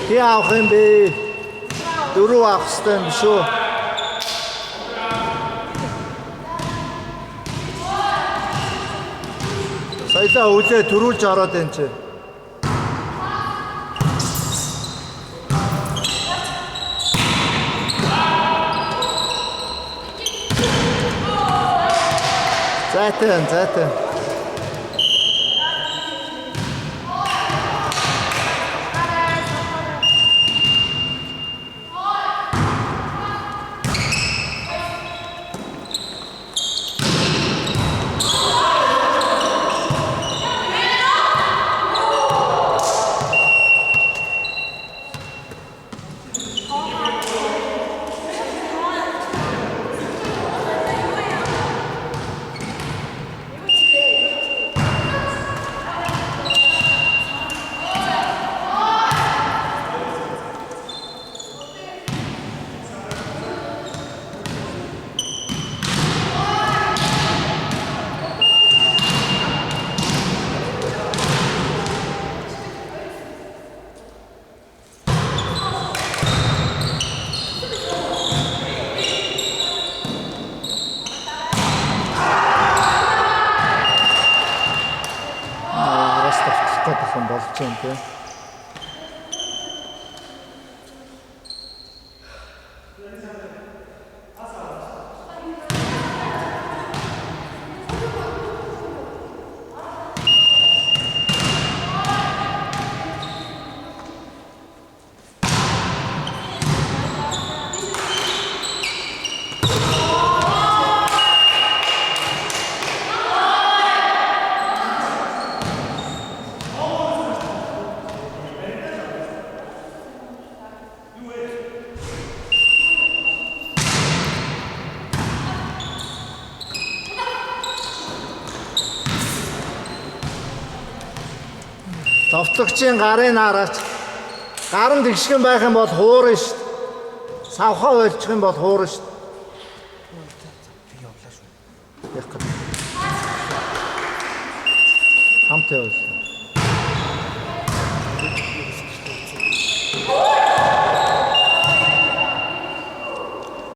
Хий авах юм бэ? Дөрөв авах хэрэгтэй юм биш үү? Саяла үлээ төрүүлж ороод энэ чи. Зайтан. Болж юм тий. Товтлогчийн гарын хараач. Гар нь тэгшгэн байх юм бол хуурна шүү дээ. Савхаа ойлчих юм бол хуурна шүү дээ. Хамт явуулсан.